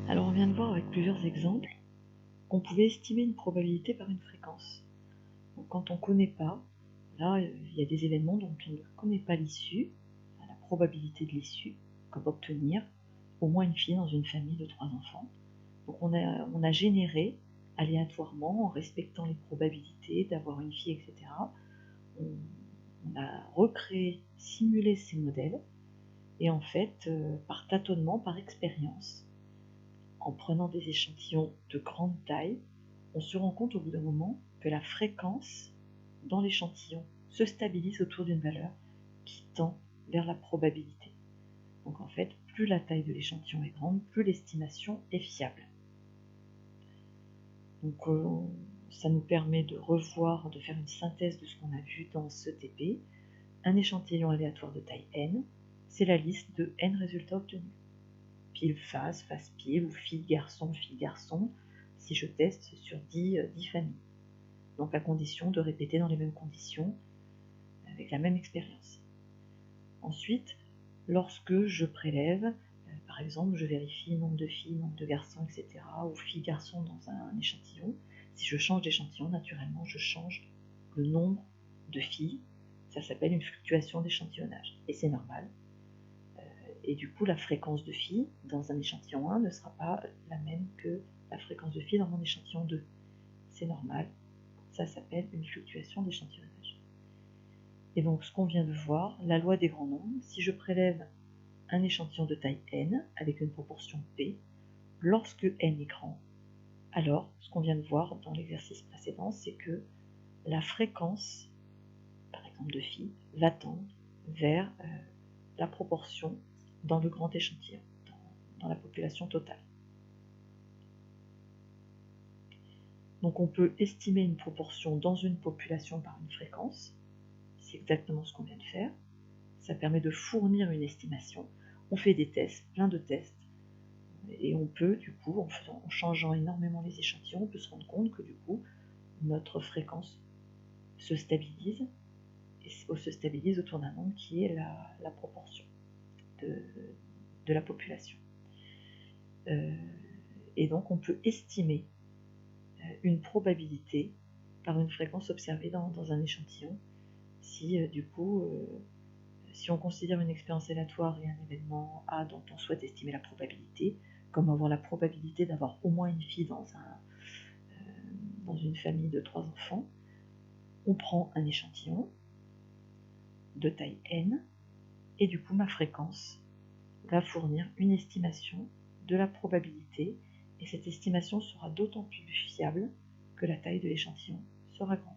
Alors on vient de voir avec plusieurs exemples qu'on pouvait estimer une probabilité par une fréquence. Donc quand on ne connaît pas, là il y a des événements dont on ne connaît pas l'issue, la probabilité de l'issue, comme obtenir au moins une fille dans une famille de 3 enfants. Donc on a généré aléatoirement, en respectant les probabilités d'avoir une fille, etc. On a recréé, simulé ces modèles, et en fait, par tâtonnement, par expérience, en prenant des échantillons de grande taille, on se rend compte au bout d'un moment que la fréquence dans l'échantillon se stabilise autour d'une valeur qui tend vers la probabilité. Donc en fait, plus la taille de l'échantillon est grande, plus l'estimation est fiable. Donc ça nous permet de revoir, de faire une synthèse de ce qu'on a vu dans ce TP. Un échantillon aléatoire de taille n, c'est la liste de n résultats obtenus. Pile face, face pile, ou fille garçon, si je teste sur 10 familles. Donc à condition de répéter dans les mêmes conditions, avec la même expérience. Ensuite, lorsque je prélève, par exemple, je vérifie nombre de filles, nombre de garçons, etc., ou filles-garçons dans un échantillon. Si je change d'échantillon, naturellement, je change le nombre de filles. Ça s'appelle une fluctuation d'échantillonnage. Et c'est normal. Et du coup, la fréquence de filles dans un échantillon 1 ne sera pas la même que la fréquence de filles dans mon échantillon 2. C'est normal. Ça s'appelle une fluctuation d'échantillonnage. Et donc, ce qu'on vient de voir, la loi des grands nombres, si je prélève un échantillon de taille n avec une proportion p, lorsque n est grand, alors ce qu'on vient de voir dans l'exercice précédent, c'est que la fréquence, par exemple de phi, va tendre vers la proportion dans le grand échantillon, dans la population totale. Donc on peut estimer une proportion dans une population par une fréquence, c'est exactement ce qu'on vient de faire. Ça permet de fournir une estimation. On fait des tests, plein de tests, et on peut, du coup, en changeant énormément les échantillons, on peut se rendre compte que, du coup, notre fréquence se stabilise, et se stabilise autour d'un nombre qui est la proportion de la population. Et donc, on peut estimer une probabilité par une fréquence observée dans un échantillon, si, du coup, si on considère une expérience aléatoire et un événement A dont on souhaite estimer la probabilité, comme avoir la probabilité d'avoir au moins une fille dans une famille de 3 enfants, on prend un échantillon de taille n, et du coup ma fréquence va fournir une estimation de la probabilité, et cette estimation sera d'autant plus fiable que la taille de l'échantillon sera grande.